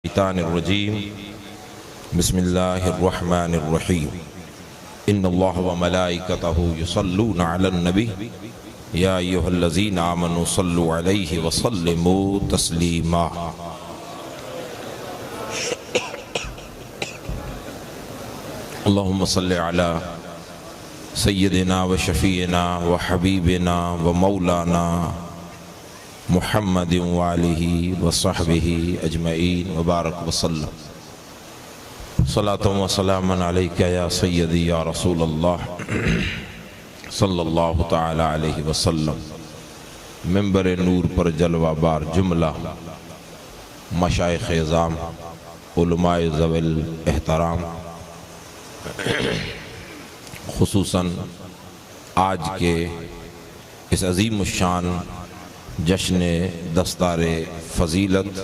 الشیطان الرجیم بسم اللہ الرحمن الرحیم ان اللہ وملائکتہ یصلون علی النبی یا ایھا الذین آمنوا صلوا علیہ وسلموا تسلیما۔ اللہم صل علی سیدنا و شفیعنا و حبیبنا و مولانا محمد وآلہ وصحبہ اجمعین وبارک وسلم۔ صلاۃ و سلام علیک یا سیدی یا رسول اللہ صلی اللہ تعالی علیہ وسلم۔ منبر نور پر جلوہ بار جملہ مشائخ اعظام، علماء ذوی الاحترام، خصوصاً آج کے اس عظیم الشان جشن دستار فضیلت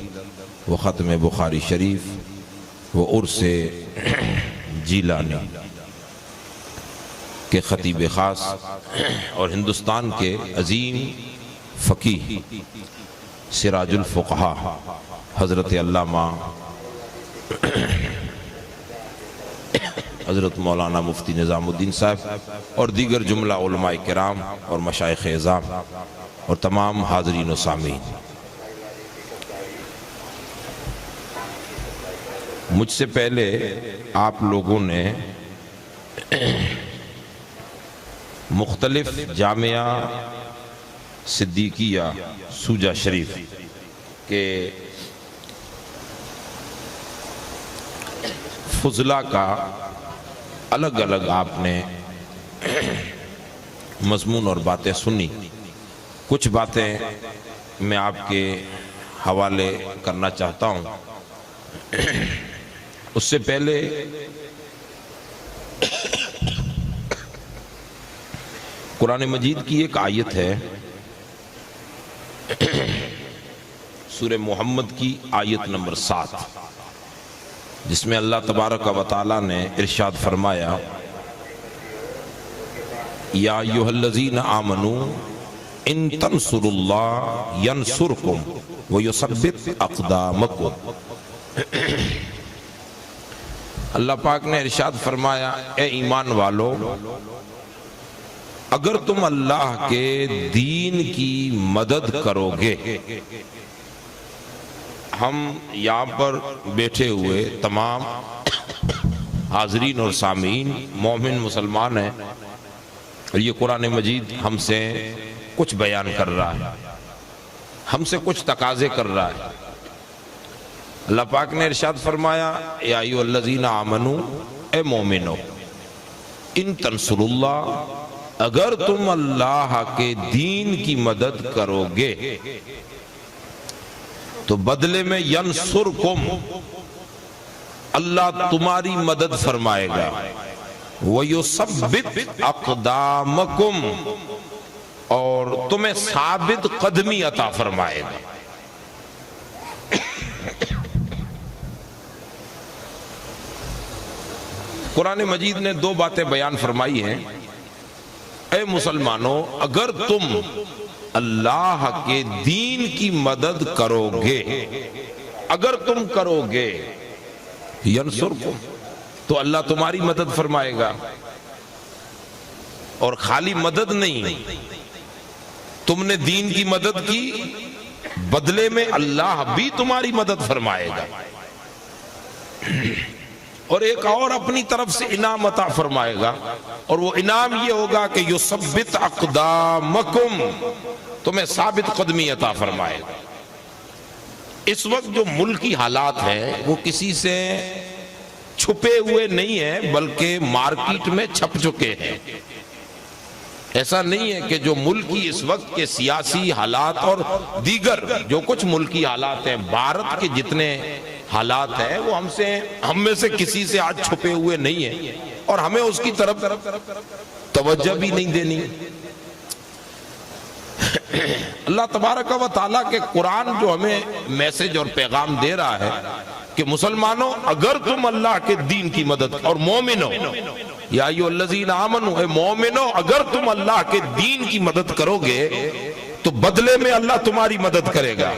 و ختم بخاری شریف و عرس جیلانی کے خطیب خاص اور ہندوستان کے عظیم فقیہ سراج الفقہا حضرت علامہ حضرت مولانا مفتی نظام الدین صاحب اور دیگر جملہ علماء کرام اور مشائخ اعظام اور تمام حاضرین و سامعین، مجھ سے پہلے آپ لوگوں نے مختلف جامعہ صدیقیہ سوجہ شریف کے فضلہ کا الگ الگ آپ نے مضمون اور باتیں سنی۔ کچھ باتیں میں آپ کے حوالے کرنا چاہتا ہوں۔ اس سے پہلے قرآن مجید کی ایک آیت ہے، سورہ محمد کی آیت نمبر 7، جس میں اللہ تبارک و تعالی نے ارشاد فرمایا یا ایھا الذین آمنوا ان تنصروا اللہ ینصرکم ویثبت اقدامکم۔ اللہ پاک نے ارشاد فرمایا اے ایمان والو، اگر تم اللہ کے دین کی مدد کرو گے۔ ہم یہاں پر بیٹھے ہوئے تمام حاضرین اور سامعین مومن مسلمان ہیں، اور یہ قرآن مجید ہم سے کچھ بیان کر رہا ہے، ہم سے کچھ تقاضے کر رہا ہے۔ اللہ پاک نے ارشاد فرمایا یا ایھا الذین آمنوا، اے مومنو، ان تنصروا اللہ، اگر تم اللہ کے دین کی مدد کرو گے تو بدلے میں ینصرکم، اللہ تمہاری مدد فرمائے گا، وَيُثَبِّتْ أَقْدَامَكُمْ، اور تمہیں ثابت قدمی عطا فرمائے گا۔ قرآن مجید نے دو باتیں بیان فرمائی ہیں۔ اے مسلمانوں، اگر تم اللہ کے دین کی مدد کرو گے، اگر تم کرو گے ینصرکم، تو اللہ تمہاری مدد فرمائے گا۔ اور خالی مدد نہیں، تم نے دین کی مدد کی، بدلے میں اللہ بھی تمہاری مدد فرمائے گا، اور ایک اور اپنی طرف سے انعام عطا فرمائے گا، اور وہ انعام یہ ہوگا کہ یثبت اقدامکم، تمہیں ثابت قدمی عطا فرمائے گا۔ اس وقت جو ملکی حالات ہیں وہ کسی سے چھپے ہوئے نہیں ہیں، بلکہ مارکیٹ میں چھپ چکے ہیں۔ ایسا نہیں ہے کہ جو ملکی اس وقت کے سیاسی حالات اور دیگر جو کچھ ملکی حالات ہیں، بھارت کے جتنے حالات ہیں، وہ ہم میں سے کسی سے آج چھپے ہوئے نہیں ہیں، اور ہمیں اس کی طرف توجہ بھی نہیں دینی۔ اللہ تبارک و تعالیٰ کے قرآن جو ہمیں میسج اور پیغام دے رہا ہے کہ مسلمانوں، اگر تم اللہ کے دین کی مدد، اور مومنوں، یا ایھا الذین آمنوا، اے مومنوں، اگر تم اللہ کے دین کی مدد کرو گے تو بدلے میں اللہ تمہاری مدد کرے گا،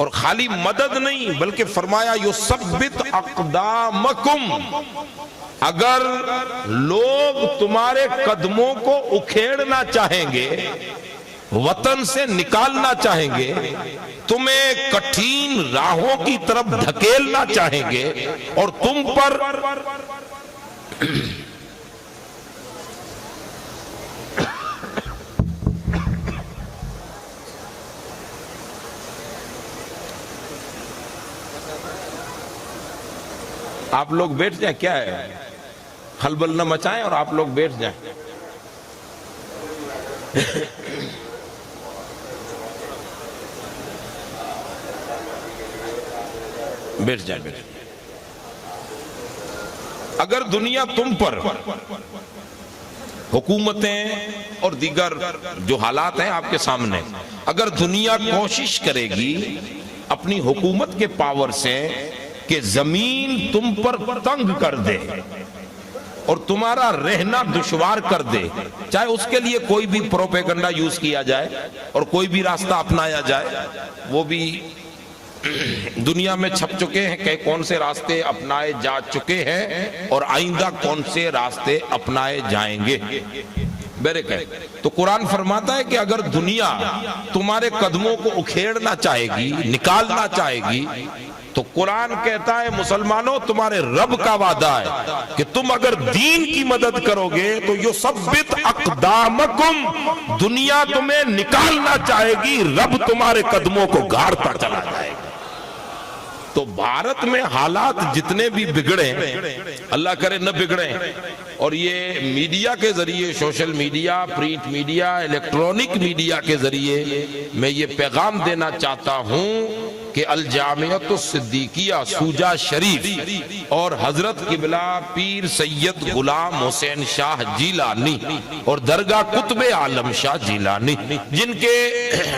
اور خالی مدد نہیں بلکہ فرمایا یثبت اقدامکم، اگر لوگ تمہارے قدموں کو اکھیڑنا چاہیں گے، وطن سے نکالنا چاہیں گے، تمہیں کٹھین راہوں کی طرف دھکیلنا چاہیں گے، اور تم پر آپ لوگ بیٹھ جائیں، کیا ہے خلبل نہ مچائیں اور آپ لوگ بیٹھ جائیں۔ بیٹھ جائیں۔ اگر دنیا تم پر، حکومتیں اور دیگر جو حالات ہیں آپ کے سامنے، اگر دنیا کوشش کرے گی اپنی حکومت کے پاور سے کہ زمین تم پر تنگ کر دے اور تمہارا رہنا دشوار کر دے، چاہے اس کے لیے کوئی بھی پروپیگنڈا یوز کیا جائے اور کوئی بھی راستہ اپنایا جائے، وہ بھی دنیا میں چھپ چکے ہیں کہ کون سے راستے اپنائے جا چکے ہیں اور آئندہ کون سے راستے اپنائے جائیں گے۔ تو قرآن فرماتا ہے کہ اگر دنیا تمہارے قدموں کو اکھیڑنا چاہے گی، نکالنا چاہے گی، تو قرآن کہتا ہے مسلمانوں تمہارے رب کا وعدہ ہے کہ تم اگر دین کی مدد کرو گے تو یثبت اقدامکم، دنیا تمہیں نکالنا چاہے گی، رب تمہارے قدموں کو گاڑتا چلا جائے گا۔ تو بھارت میں حالات جتنے بھی بگڑے، اللہ کرے نہ بگڑے، اور یہ میڈیا کے ذریعے، social media, print media, electronic media کے ذریعے میں یہ پیغام دینا چاہتا ہوں کہ الجامعۃ الصدیقیہ سوجا شریف اور حضرت قبلہ پیر سید غلام حسین شاہ جیلانی اور درگاہ قطب عالم شاہ جیلانی، جن کے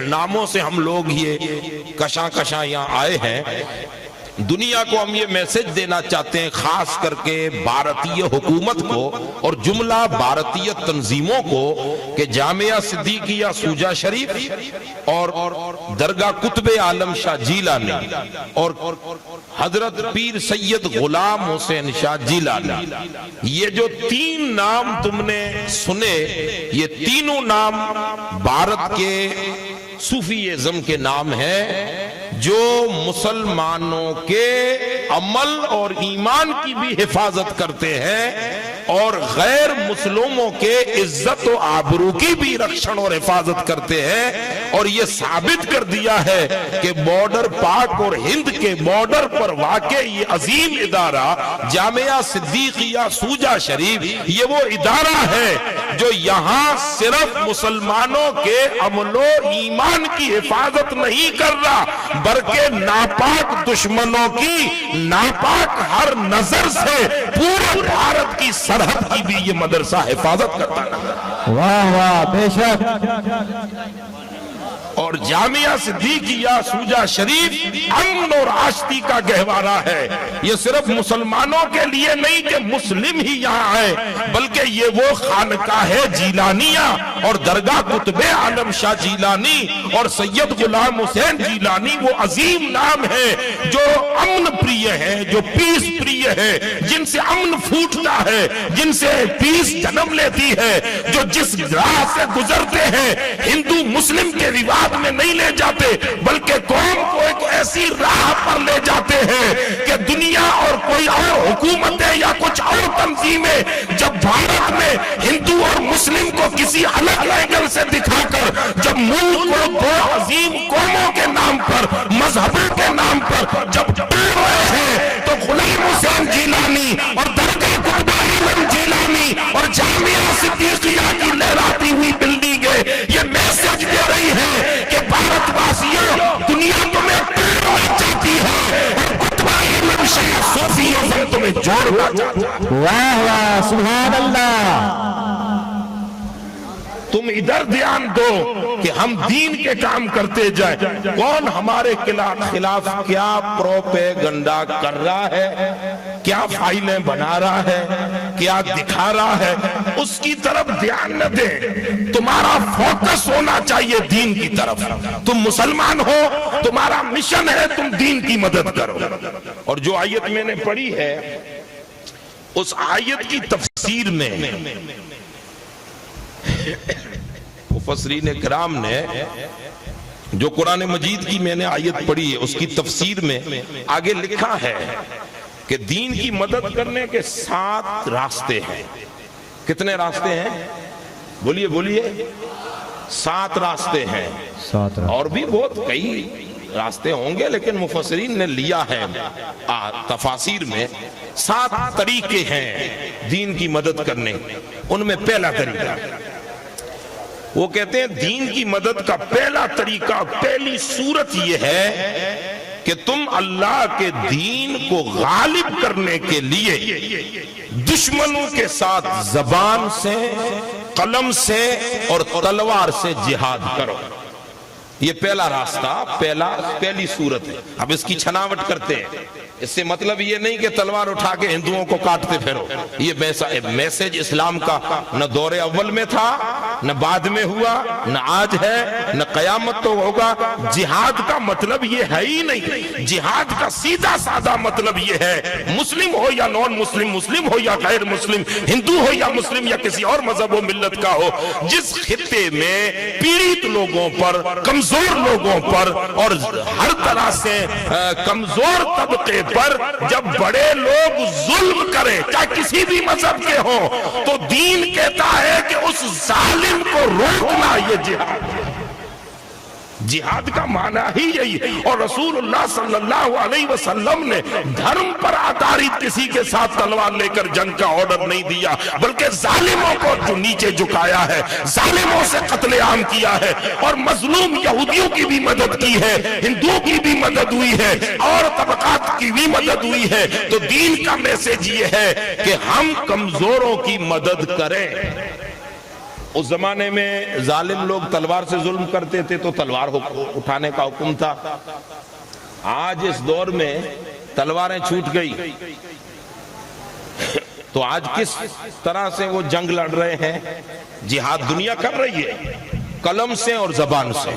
ناموں سے ہم لوگ یہ کشاں کشاں یہاں آئے ہیں، دنیا کو ہم یہ میسج دینا چاہتے ہیں، خاص کر کے بھارتی حکومت کو اور جملہ بھارتی تنظیموں کو، کہ جامعہ صدیقیہ سوجا شریف اور درگاہ قطب عالم شاہ جیلانی اور حضرت پیر سید غلام حسین شاہ جیلانی، یہ جو تین نام تم نے سنے، یہ تینوں نام بھارت کے صوفیزم کے نام ہیں، جو مسلمانوں کے عمل اور ایمان کی بھی حفاظت کرتے ہیں اور غیر مسلموں کے عزت و آبرو کی بھی رکشن اور حفاظت کرتے ہیں، اور یہ ثابت کر دیا ہے کہ بارڈر پاک اور ہند کے بارڈر پر واقع یہ عظیم ادارہ جامعہ صدیقیہ سوجا شریف، یہ وہ ادارہ ہے جو یہاں صرف مسلمانوں کے عمل و ایمان کی حفاظت نہیں کر رہا، بلکہ ناپاک دشمنوں کی ناپاک ہر نظر سے پورے بھارت کی سرحد کی بھی یہ مدرسہ حفاظت کرتا ہے۔ واہ واہ، بے شک۔ اور جامعہ صدیقیہ سوجا شریف امن اور آشتی کا گہوارہ ہے، یہ صرف مسلمانوں کے لیے نہیں کہ مسلم ہی یہاں آئے، بلکہ یہ وہ خانقاہ جیلانیہ اور درگاہ قطب عالم شاہ جیلانی اور سید غلام حسین جیلانی وہ عظیم نام ہے جو امن پریہ ہے، جو پیس پریہ ہے، جن سے امن پھوٹتا ہے، جن سے پیس جنم لیتی ہے، جو جس راہ سے گزرتے ہیں ہندو مسلم کے رواج میں نہیں لے جاتے، بلکہ قوم کو ایک ایسی راہ پر لے جاتے ہیں کہ دنیا اور کوئی اور حکومتیں یا کچھ اور تنظیمیں جب بھارت میں ہندو اور مسلم کو کسی الگ اینگل سے دکھا کر جب ملک کو دو عظیم قوموں کے نام پر، مذہبوں کے نام پر جب ٹوٹ رہے ہیں، تو غلام حسین جیلانی اور درگاہ قطب عالم جیلانی اور جامعہ صدیقیہ کی لہراتی ہوئی بلڈنگیں یہ میسج دے رہی ہے کہ بھارت واسیوں، دنیا تمہیں توڑنا چاہتی ہے اور قطب عالم شاہ صوفیزم تمہیں جوڑنا چاہتی ہے۔ واہ واہ، سبحان اللہ۔ تم ادھر دھیان دو کہ ہم دین کے کام کرتے جائیں. کون ہمارے خلاف کیا پروپیگنڈا کر رہا ہے, کیا فائلیں بنا رہا ہے, کیا دکھا رہا ہے, اس کی طرف دھیان نہ دیں. تمہارا فوکس ہونا چاہیے دین کی طرف. تم مسلمان ہو, تمہارا مشن ہے تم دین کی مدد کرو. اور جو آیت میں نے پڑھی ہے اس آیت کی تفسیر میں مفسرین کرام نے, جو قرآن مجید کی میں نے آیت پڑھی ہے اس کی تفسیر میں آگے لکھا ہے کہ دین کی مدد کرنے کے 7 راستے ہیں. کتنے راستے ہیں؟ بولیے بولیے. 7 راستے ہیں. اور بھی بہت کئی راستے ہوں گے, لیکن مفسرین نے لیا ہے تفاسیر میں 7 طریقے ہیں دین کی مدد کرنے. ان میں پہلا طریقہ, وہ کہتے ہیں دین کی مدد کا پہلا طریقہ, پہلی صورت یہ ہے کہ تم اللہ کے دین کو غالب کرنے کے لیے دشمنوں کے ساتھ زبان سے, قلم سے اور تلوار سے جہاد کرو. یہ پہلا راستہ, پہلی صورت ہے. اب اس کی چھناوٹ کرتے ہیں. اس سے مطلب یہ نہیں کہ تلوار اٹھا کے ہندوؤں کو کاٹتے پھرو. یہ میسج اسلام کا نہ دور اول میں تھا, نہ بعد میں ہوا, نہ آج ہے, نہ قیامت تو ہوگا. جہاد کا مطلب یہ ہے ہی نہیں. جہاد کا سیدھا سادہ مطلب یہ ہے, مسلم ہو یا نان مسلم, مسلم ہو یا غیر مسلم, ہندو ہو یا مسلم یا کسی اور مذہب و ملت کا ہو, جس خطے میں پیڑت لوگوں پر, کمزور لوگوں پر اور ہر طرح سے کمزور طبقے پر جب بڑے لوگ ظلم کریں, چاہے کسی بھی مذہب کے ہوں, تو دین کہتا ہے کہ اس ظالم کو روکنا یہ جہاد ہے. جہاد کا معنی ہی یہی ہے. اور رسول اللہ صلی اللہ علیہ وسلم نے دھرم پر آدھارت کسی کے ساتھ تلوار لے کر جنگ کا آرڈر نہیں دیا, بلکہ ظالموں کو جو نیچے جھکایا ہے, ظالموں سے قتل عام کیا ہے, اور مظلوم یہودیوں کی بھی مدد کی ہے, ہندوؤں کی بھی مدد ہوئی ہے, اور طبقات کی بھی مدد ہوئی ہے. تو دین کا میسج یہ ہے کہ ہم کمزوروں کی مدد کریں. اس زمانے میں ظالم لوگ تلوار سے ظلم کرتے تھے تو تلوار اٹھانے کا حکم تھا. آج اس دور میں تلواریں چھوٹ گئی, تو آج کس طرح سے وہ جنگ لڑ رہے ہیں؟ جہاد دنیا کر رہی ہے قلم سے اور زبان سے.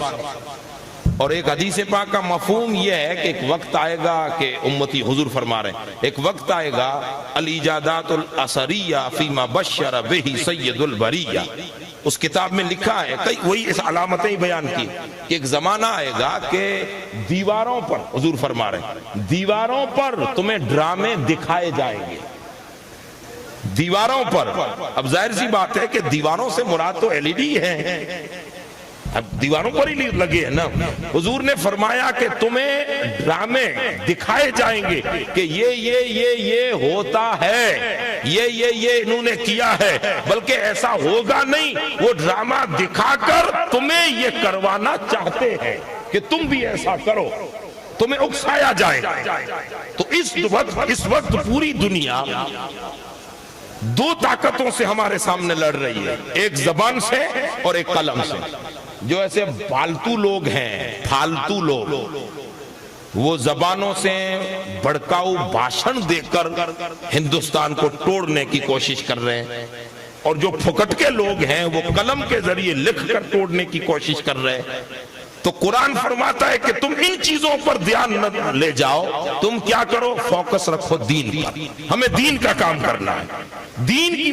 اور ایک حدیث پاک کا مفہوم یہ ہے کہ ایک وقت آئے گا کہ امتی, حضور فرما رہے ہیں, ایک وقت آئے گا الاجادات الاثریہ فیما بشر بہ سید البریہ. اس کتاب میں لکھا ہے, وہی اس علامتیں ہی بیان کی, کہ ایک زمانہ آئے گا کہ دیواروں پر, حضور فرما رہے ہیں, دیواروں پر تمہیں ڈرامے دکھائے جائیں گے. دیواروں پر. اب ظاہر سی بات ہے کہ دیواروں سے مراد تو LED ہے, اب دیواروں پر ہی لگے ہیں نا. حضور نے فرمایا کہ تمہیں ڈرامے دکھائے جائیں گے کہ یہ ہوتا ہے, یہ انہوں نے کیا ہے, بلکہ ایسا ہوگا نہیں. وہ ڈرامہ دکھا کر تمہیں یہ کروانا چاہتے ہیں کہ تم بھی ایسا کرو, تمہیں اکسایا جائے. تو اس وقت پوری دنیا 2 طاقتوں سے ہمارے سامنے لڑ رہی ہے, ایک زبان سے اور ایک قلم سے. جو ایسے فالتو لوگ ہیں, فالتو لوگ, وہ زبانوں سے بھڑکاؤ بھاشن دے کر ہندوستان کو توڑنے کی کوشش کر رہے ہیں, اور جو پھکٹ کے لوگ ہیں وہ قلم کے ذریعے لکھ کر توڑنے کی کوشش کر رہے ہیں. تو قرآن فرماتا ہے کہ تم ان چیزوں پر دھیان نہ لے جاؤ, تم کیا کرو, فوکس رکھو دین پر. ہمیں دین کا کام کرنا ہے. دین کی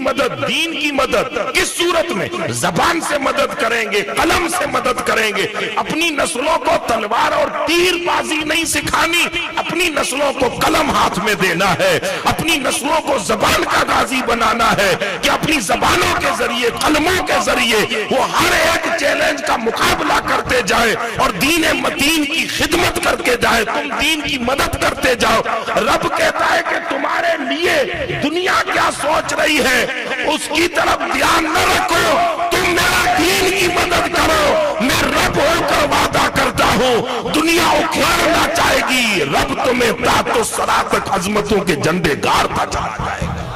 مدد کس صورت میں؟ زبان سے مدد کریں گے, قلم سے مدد کریں گے. اپنی نسلوں کو تلوار اور تیر بازی نہیں سکھانی, اپنی نسلوں کو قلم ہاتھ میں دینا ہے, اپنی نسلوں کو زبان کا غازی بنانا ہے, کہ اپنی زبانوں کے ذریعے, قلموں کے ذریعے وہ ہر ایک چیلنج کا مقابلہ کرتے جائیں اور دین متین کی خدمت کر کے جائے. تم دین کی مدد کرتے جاؤ. رب کہتا ہے کہ تمہارے لیے دنیا کیا سوچ رہی ہے اس کی طرف دھیان نہ رکھو, تم میرا دین کی مدد کرو. میں رب ہو کر وعدہ کرتا ہوں, دنیا اکھاڑنا چاہے گی, رب تمہیں تحت الثری تک عظمتوں کے جھنڈے گاڑتا چلا جائے گا.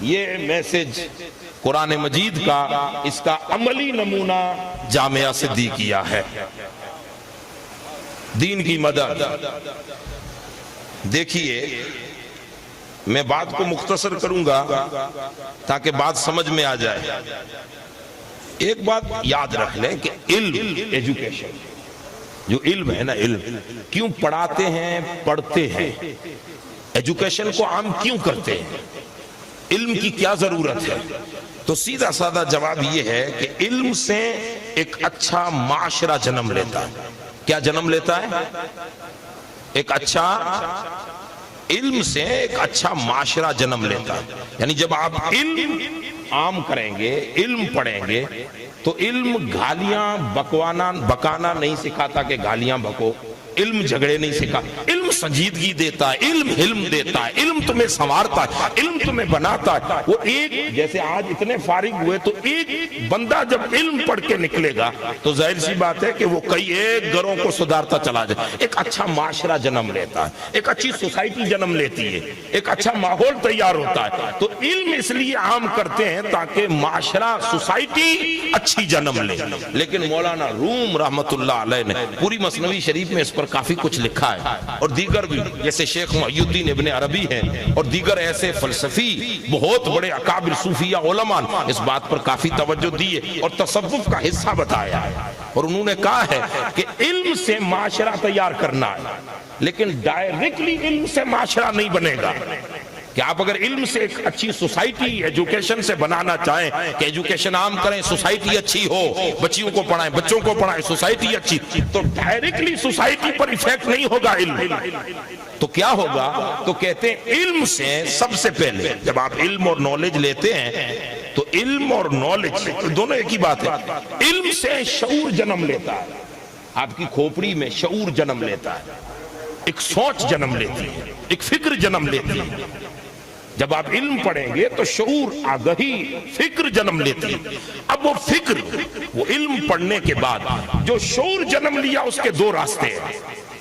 یہ میسج قرآن مجید کا اس کا عملی نمونہ جامعہ صدیقیہ ہے. دین کی مدد. دیکھیے میں بات کو مختصر کروں گا تاکہ بات سمجھ میں آ جائے. ایک بات یاد رکھ لیں کہ علم، ایجوکیشن، جو علم ہے نا، علم کیوں پڑھاتے ہیں، پڑھتے ہیں، ایجوکیشن کو عام کیوں کرتے ہیں، علم کی کیا ضرورت ہے؟ تو سیدھا سادہ جواب یہ ہے کہ علم سے ایک اچھا معاشرہ جنم لیتا ہے. کیا جنم لیتا ہے؟ ایک اچھا، علم سے ایک اچھا معاشرہ جنم لیتا ہے. یعنی جب آپ علم عام کریں گے، علم پڑھیں گے، تو علم گالیاں بکانا نہیں سکھاتا کہ گالیاں بکو. علم جھگڑے نہیں سکھا. علم سنجیدگی دیتا ہے، علم حلم دیتا ہے، علم تمہیں سنوارتا ہے، علم تمہیں بناتا ہے. وہ ایک، جیسے آج اتنے فارغ ہوئے تو ایک بندہ جب علم پڑھ کے نکلے گا تو ظاہر سی بات ہے کہ وہ کئی ایک گھروں کو سدھارتا چلا جائے. ایک اچھا معاشرہ جنم لیتا ہے، ایک اچھی سوسائٹی جنم لیتی ہے، ایک اچھا ماحول تیار ہوتا ہے. تو علم اس لیے عام کرتے ہیں تاکہ معاشرہ، سوسائٹی اچھی جنم لے. لیکن مولانا روم رحمت اللہ علیہ نے پوری مثنوی شریف میں اس پر کافی کچھ لکھا ہے، اور دیگر بھی جیسے شیخ محی الدین ابن عربی ہیں اور دیگر ایسے فلسفی بہت بڑے اکابر صوفیہ علماء اس بات پر کافی توجہ دی ہے اور تصوف کا حصہ بتایا ہے. اور انہوں نے کہا ہے کہ علم سے معاشرہ تیار کرنا ہے، لیکن ڈائریکٹلی علم سے معاشرہ نہیں بنے گا. کہ آپ اگر علم سے ایک اچھی سوسائٹی ایجوکیشن سے بنانا چاہیں کہ ایجوکیشن عام کریں، سوسائٹی اچھی ہو، بچیوں کو پڑھائیں، بچوں کو پڑھائیں، سوسائٹی اچھی، تو ڈائریکٹلی سوسائٹی پر ایفیکٹ نہیں ہوگا علم. تو کیا ہوگا؟ تو کہتے ہیں علم سے سب سے پہلے جب آپ علم اور نالج لیتے ہیں تو علم اور نالج دونوں ایک ہی بات ہے. علم سے شعور جنم لیتا ہے، آپ کی کھوپڑی میں شعور جنم لیتا ہے، ایک سوچ جنم لیتی ہے، ایک فکر جنم لیتی ہے. جب آپ علم پڑھیں گے تو شعور، آگہی، فکر جنم لیتی ہے. اب وہ فکر، وہ علم پڑھنے کے بعد جو شعور جنم لیا، اس کے دو راستے ہیں.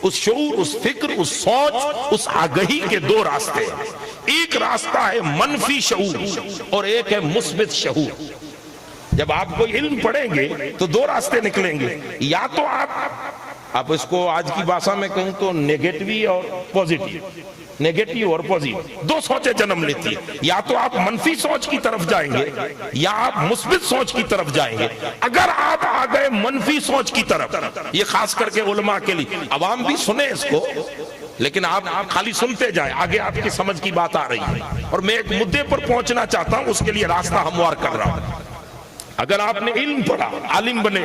اس شعور، اس فکر، اس سوچ، اس آگہی کے دو راستے ہیں. ایک راستہ ہے منفی شعور اور ایک ہے مثبت شعور. جب آپ کوئی علم پڑھیں گے تو دو راستے نکلیں گے. یا تو آپ اس کو آج کی بھاشا میں کہوں تو نیگیٹو اور پوزیٹیو، نیگیٹو اور پوزیٹیو دو سوچیں جنم لیتی ہے. یا تو آپ منفی سوچ کی طرف جائیں گے یا آپ مثبت سوچ کی طرف جائیں گے. اگر آپ آ گئے منفی سوچ کی طرف، یہ خاص کر کے علماء کے لیے، عوام بھی سنیں اس کو لیکن آپ خالی سنتے جائیں، آگے آپ کی سمجھ کی بات آ رہی ہے. اور میں ایک مدے پر پہنچنا چاہتا ہوں، اس کے لیے راستہ ہموار کر رہا ہوں. اگر آپ نے علم پڑھا، عالم بنے،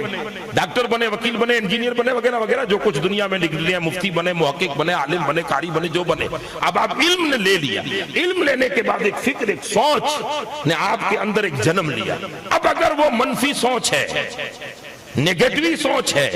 ڈاکٹر بنے، وکیل بنے، انجینئر بنے، وغیرہ وغیرہ جو کچھ دنیا میں نکل لیا، مفتی بنے، محقق بنے، عالم بنے، قاری بنے، جو بنے، اب آپ علم نے لے لیا. علم لینے کے بعد ایک فکر، ایک سوچ نے آپ کے اندر ایک جنم لیا. اب اگر وہ منفی سوچ ہے، نیگیٹو سوچ ہے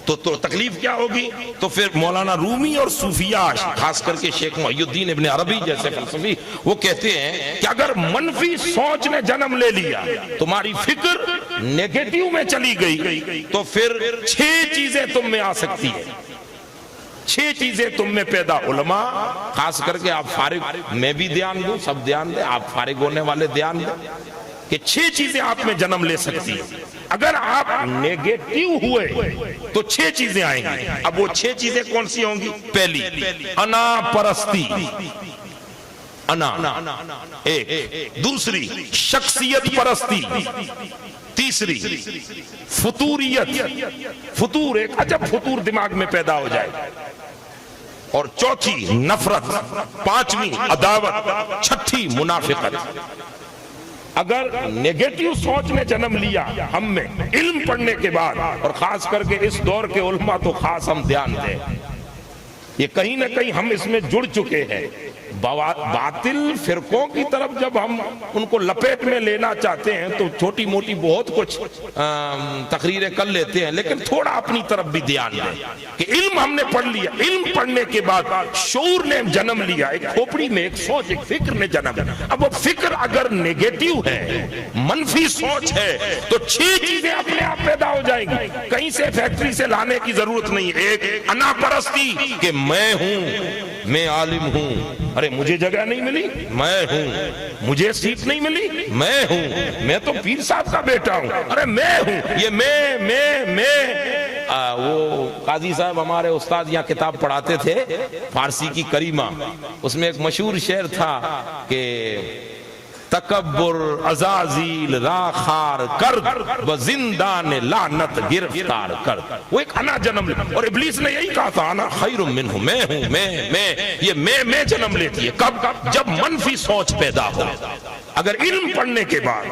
تو تکلیف کیا ہوگی؟ تو پھر مولانا رومی اور صوفیہ، خاص کر کے شیخ محی الدین ابن عربی جیسے فلسفی، وہ کہتے ہیں کہ اگر منفی سوچ نے جنم لے لیا، تمہاری فکر نیگیٹو میں چلی گئی، تو پھر 6 چیزیں تم میں آ سکتی ہیں. 6 چیزیں تم میں پیدا. علماء خاص کر کے آپ فارغ، میں بھی دھیان دوں، سب دھیان دیں، آپ فارغ ہونے والے دھیان دیں کہ 6 چیزیں آپ میں جنم لے سکتی ہیں. اگر آپ نیگیٹو ہوئے تو 6 چیزیں آئیں گی. اب وہ 6 چیزیں کون سی ہوں گی؟ پہلی، انا پرستی، انا ایک. دوسری، شخصیت پرستی. تیسری، فطوریت، فطور، ایک عجب فطور دماغ میں پیدا ہو جائے. اور چوتھی، نفرت. پانچویں، عداوت. چھٹی، منافقت. اگر نیگیٹو سوچ نے جنم لیا ہم میں علم پڑھنے کے بعد، اور خاص کر کے اس دور کے علماء تو خاص ہم دھیان دیں، یہ کہیں نہ کہیں ہم اس میں جڑ چکے ہیں. باطل فرقوں کی طرف جب ہم ان کو لپیٹ میں لینا چاہتے ہیں تو چھوٹی موٹی بہت کچھ تقریریں کر لیتے ہیں، لیکن تھوڑا اپنی طرف بھی دھیان دیں کہ علم ہم نے پڑھ لیا. علم پڑھنے کے بعد شعور نے جنم لیا، ایک کھوپڑی میں ایک سوچ، ایک فکر نے جنم لیا. اب وہ فکر اگر نیگیٹو ہے، منفی سوچ ہے، تو 6 چیزیں اپنے آپ پیدا ہو جائیں گی. کہیں سے فیکٹری سے لانے کی ضرورت نہیں. ایک، انا پرستی کہ میں ہوں، میں عالم ہوں، ارے مجھے جگہ نہیں ملی، میں ہوں، مجھے سیٹ نہیں ملی، میں ہوں، میں تو پیر صاحب کا بیٹا ہوں، ارے میں ہوں، یہ میں وہ قاضی صاحب ہمارے استاد یہاں کتاب پڑھاتے تھے فارسی کی کریمہ، اس میں ایک مشہور شعر تھا کہ تکبر عزازیل راخار کرد و زندان لعنت گرفتار کرد. وہ ایک انا جنم لے، اور ابلیس نے یہی کہا تھا انا خیر منہ، میں ہوں، میں یہ میں جنم لیتی ہے. کب؟ جب منفی سوچ پیدا ہو. اگر علم پڑھنے کے بعد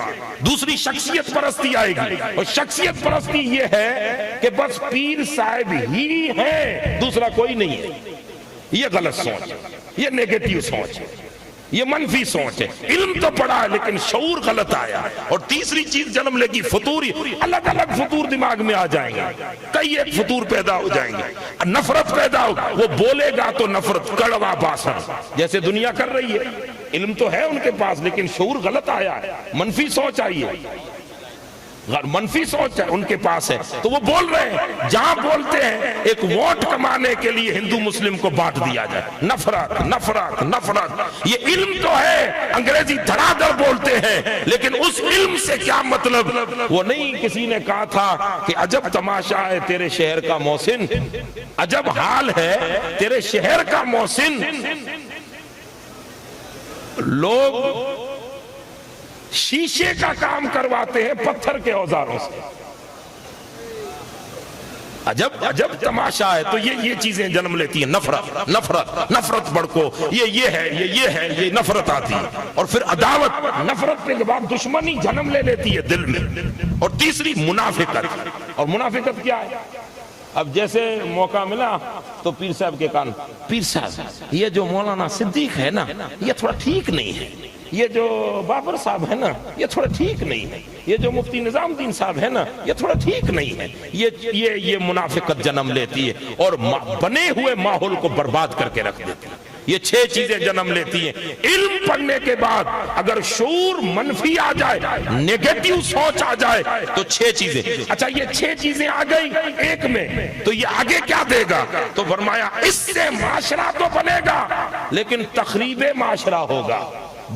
دوسری شخصیت پرستی آئے گی، اور شخصیت پرستی یہ ہے کہ بس پیر صاحب ہی ہے، دوسرا کوئی نہیں ہے، یہ غلط سوچ، یہ نیگیٹو سوچ، یہ منفی سوچ ہے. علم تو پڑھا ہے لیکن شعور غلط آیا. اور تیسری چیز جنم لے گی فطوری، الگ الگ فطور دماغ میں آ جائیں گے، کئی ایک فطور پیدا ہو جائیں گے. نفرت پیدا ہو، وہ بولے گا تو نفرت، کڑوا باسن جیسے دنیا کر رہی ہے. علم تو ہے ان کے پاس لیکن شعور غلط آیا ہے، منفی سوچ آئی ہے، منفی سوچ ہے ان کے پاس ہے، تو وہ بول رہے ہیں. جہاں بولتے ہیں ایک ووٹ کمانے کے لیے ہندو مسلم کو بانٹ دیا جائے، نفرت نفرت نفرت. یہ علم تو ہے، انگریزی دھڑا دھڑ بولتے ہیں لیکن اس علم سے کیا مطلب؟ وہ نہیں کسی نے کہا تھا کہ عجب تماشا ہے تیرے شہر کا محسن، عجب حال ہے تیرے شہر کا محسن. لوگ شیشے کا کام کرواتے ہیں پتھر کے اوزاروں سے. عجب عجب تماشا ہے. تو یہ چیزیں جنم لیتی ہیں، نفرت نفرت نفرت بڑکو، یہ ہے یہ نفرت آتی ہے. اور پھر عداوت، نفرت کے بعد دشمنی جنم لے لیتی ہے دل میں. اور تیسری منافقت. اور منافقت کیا ہے؟ اب جیسے موقع ملا تو پیر صاحب کے کان، پیر صاحب یہ جو مولانا صدیق ہے نا یہ تھوڑا ٹھیک نہیں ہے، یہ جو بابر صاحب ہے نا یہ تھوڑا ٹھیک نہیں ہے، یہ جو مفتی نظام الدین صاحب ہے نا یہ تھوڑا ٹھیک نہیں ہے. یہ منافقت جنم لیتی ہے اور بنے ہوئے ماحول کو برباد کر کے رکھ دیتی ہے. یہ 6 چیزیں جنم لیتی ہیں. علم پڑھنے کے بعد اگر شعور منفی آ جائے، نیگیٹو سوچ آ جائے تو 6 چیزیں. اچھا یہ 6 چیزیں آ گئی ایک میں تو یہ آگے کیا دے گا؟ تو فرمایا اس سے معاشرہ تو بنے گا لیکن تخریب معاشرہ ہوگا،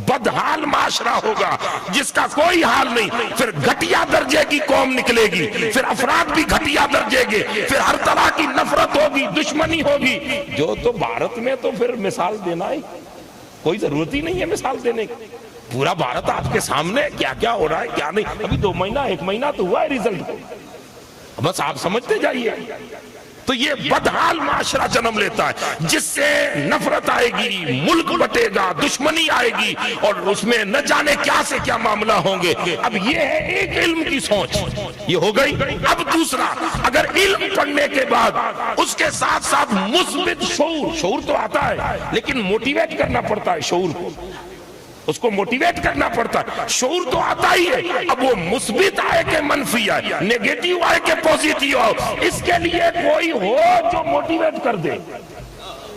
بدحال معاشرہ ہوگا جس کا کوئی حال نہیں. پھر گھٹیا درجے کی قوم نکلے گی، پھر افراد بھی گھٹیا درجے کے، پھر ہر طرح کی نفرت ہوگی، دشمنی ہوگی. جو تو بھارت میں تو پھر مثال دینا ہی کوئی ضرورت ہی نہیں ہے مثال دینے کی. پورا بھارت آپ کے سامنے کیا کیا ہو رہا ہے کیا نہیں. ابھی 2 مہینہ 1 مہینہ تو ہوا ہے ریزلٹ کو، بس آپ سمجھتے جائیے. تو یہ بدحال معاشرہ جنم لیتا ہے جس سے نفرت آئے گی، ملک بٹے گا، دشمنی آئے گی، اور اس میں نہ جانے کیا سے کیا معاملہ ہوں گے. اب یہ ہے ایک علم کی سوچ، یہ ہو گئی. اب دوسرا، اگر علم پڑھنے کے بعد اس کے ساتھ ساتھ مثبت شعور تو آتا ہے لیکن موٹیویٹ کرنا پڑتا ہے شعور کو، اس کو موٹیویٹ کرنا پڑتا ہے. شعور تو آتا ہی ہے، اب وہ مثبت آئے کہ منفی آئے، نیگیٹو آئے کہ پوزیٹیو آئے، اس کے لیے کوئی ہو جو موٹیویٹ کر دے.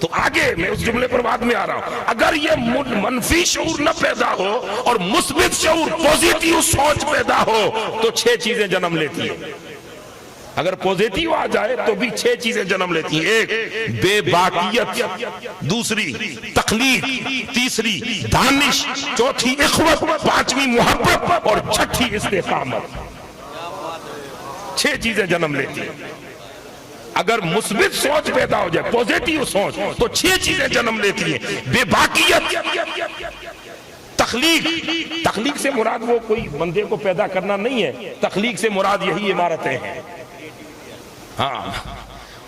تو آگے میں اس جملے پر بعد میں آ رہا ہوں. اگر یہ منفی شعور نہ پیدا ہو اور مثبت شعور، پوزیٹیو سوچ پیدا ہو تو 6 چیزیں جنم لیتی ہیں. اگر پوزیٹیو آ جائے تو بھی 6 چیزیں جنم لیتی ہیں. ایک بے باکیت، دوسری تخلیق، تیسری دانش، چوتھی اخوت، 5ویں محبت اور 6ٹھی استقامت. 6 چیزیں جنم لیتی ہیں. اگر مثبت سوچ پیدا ہو جائے، پوزیٹیو سوچ، تو 6 چیزیں جنم لیتی ہیں. بے باکیت، تخلیق سے مراد وہ کوئی بندے کو پیدا کرنا نہیں ہے، تخلیق سے مراد یہی عمارتیں ہیں. ہاں،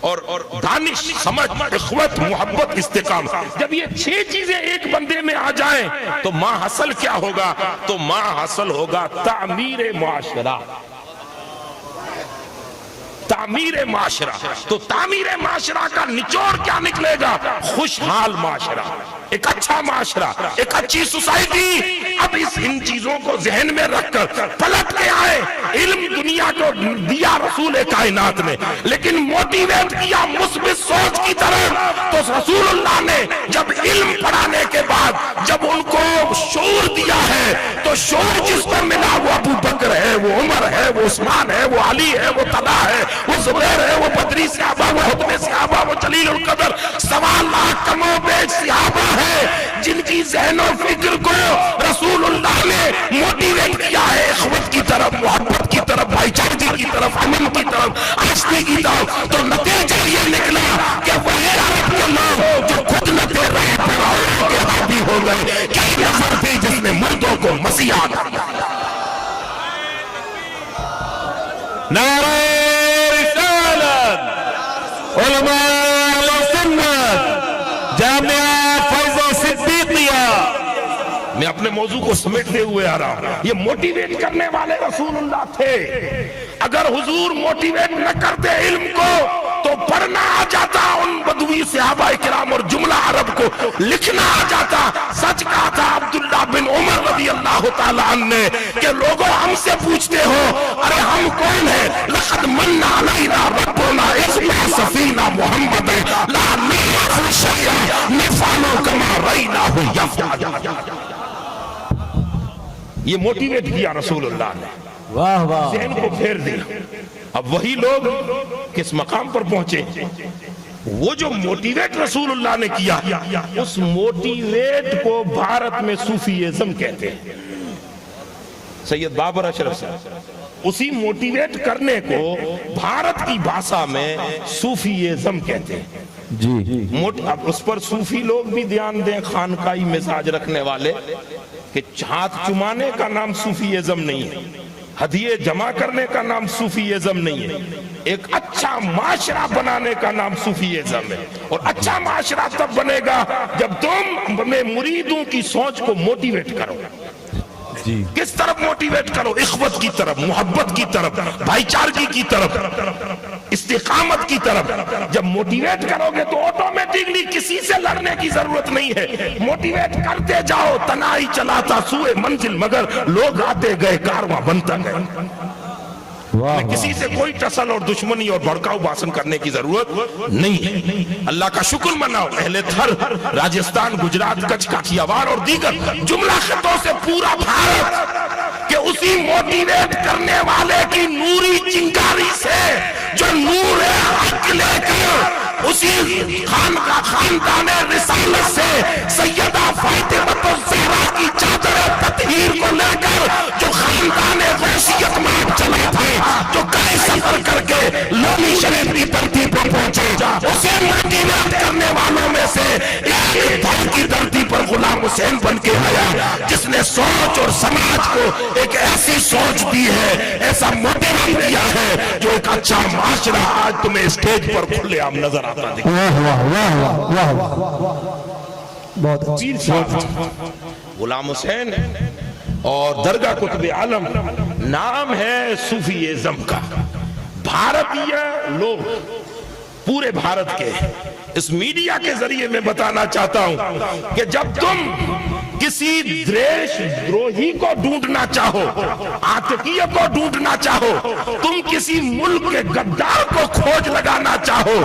اور دانش، سمجھ، اخوت، محبت، استقامت. جب یہ 6 چیزیں ایک بندے میں آ جائیں تو ما حاصل کیا ہوگا؟ تو ما حاصل ہوگا تعمیر معاشرہ. تعمیر معاشرہ. تو تعمیر معاشرہ کا نچوڑ کیا نکلے گا؟ خوشحال معاشرہ، ایک اچھا معاشرہ، ایک اچھی سوسائٹی. اب ان چیزوں کو ذہن میں رکھ کر پلٹ کے آئے. علم دنیا کو دیا رسول کائنات نے لیکن موٹیویٹ کیا مثبت سوچ کی طرف. تو رسول اللہ نے جب علم پڑھانے کے بعد جب ان کو شعور دیا ہے تو شعور جس کو ملا وہ ابو بکر ہے، وہ عمر ہے، وہ عثمان ہے، وہ علی ہے، وہ طلحہ ہے، وہ زبیر ہے، وہ بدری صحابہ، وہ حتم صحابہ، وہ جلیل القدر 1.25 لاکھ کم و بیش صحابہ ہے جن کی ذہن و فکر کو رسول اللہ نے موٹیویٹ کیا ہے اخوت کی طرف، محبت کی طرف، بھائی چارگی کی طرف، امن کی طرف، آشتی کی طرف۔ تو نتیجہ یہ نکلا کہ وہی عرب کے لوگ جو خود نتے رہے پھر کے حابی ہو گئے، کئی نفر تھے جس نے مردوں کو مسیحا کیا۔ نعرہ رسالت، علماء و سنت، جامعہ فیض و صدیقیہ۔ میں اپنے موضوع کو سمیٹتے ہوئے آ رہا ہوں، یہ موٹیویٹ کرنے والے رسول اللہ تھے۔ اگر حضور موٹیویٹ نہ کرتے علم کو تو پڑھنا آ جاتا ان بدوی صحابہ کرام اور جملہ عرب کو لکھنا آ جاتا۔ سچ کہا تھا عبداللہ بن عمر رضی اللہ تعالیٰ عنہ نے کہ لوگوں ہم سے پوچھتے ہو ارے ہم کون ہیں؟ لقد من علینا ربنا اذ بعث فینا محمد لا نعرف شیئا نفعل کما رأیناہ یفعل۔ یہ موٹیویٹ کیا رسول اللہ نے، واہ واہ، ذہن کو پھیر دیا۔ اب وہی لوگ کس مقام پر پہنچے؟ وہ جو موٹیویٹ رسول اللہ نے کیا، اس موٹیویٹ کو بھارت میں صوفیزم کہتے ہیں۔ سید بابر اشرف صاحب اسی موٹیویٹ کرنے کو بھارت کی بھاشا میں صوفیزم کہتے ہیں۔ جی اب اس پر صوفی لوگ بھی دھیان دیں، خانقاہی مزاج رکھنے والے، کہ ہاتھ چمانے کا نام صوفیزم نہیں ہے، ہدیے جمع کرنے کا نام صوفیزم نہیں ہے، ایک اچھا معاشرہ بنانے کا نام صوفیزم ہے۔ اور اچھا معاشرہ تب بنے گا جب تم میں مریدوں کی سوچ کو موٹیویٹ کرو۔ جی کس طرف موٹیویٹ کرو؟ اخوت کی طرف، محبت کی طرف، بھائی چارگی کی طرف، استقامت کی طرف۔ جب موٹیویٹ کرو گے تو آٹومیٹکلی کسی سے لڑنے کی ضرورت نہیں ہے، موٹیویٹ کرتے جاؤ، تنہائی چلاتا سوئے منزل مگر لوگ آتے گئے کارواں بنتا گئے۔ کسی سے کوئی ٹسل اور دشمنی اور بھڑکاؤ بھاشن کرنے کی ضرورت نہیں ہے۔ اللہ کا شکر مناؤ اہل تھر، راجستھان، گجرات، کچھ، کاٹھیاوار اور دیگر جملہ خطوں سے پورا بھارت کہ اسی موٹیویٹ کرنے والے کی نوری چنگاری سے جو نور حق لے کر اسی خاندان رسالت سے سیدہ فاطمہ الزہرا کی چادر تطہیر کو لے کر جو خاندان وحشیت میں چلا تھا، جو کئی سفر کر کے لولی شریف کی دھرتی پر پہنچے، اسے موٹیویٹ کرنے والوں میں سے ایک دھر کی دھرتی پر غلام حسین بن کے آیا، جس نے سوچ اور سماج کو ایک ایسی سوچ دی ہے، ایسا موٹیویٹ کیا ہے جو ایک اچھا معاشرہ آج تمہیں اسٹیج پر کھلے عام نظر آتا دکھتا ہے۔ واہ واہ واہ واہ واہ، بہت پیر صاحب غلام حسین اور درگاہ قطب عالم نام ہے صوفیزم کا۔ بھارتیہ لوگ پورے بھارت کے اس میڈیا کے ذریعے میں بتانا چاہتا ہوں کہ جب تم کسی دیش دروہی کو ڈھونڈنا چاہو، عاتقیہ کو ڈھونڈنا چاہو، تم کسی ملک کے غدار کو کھوج لگانا چاہو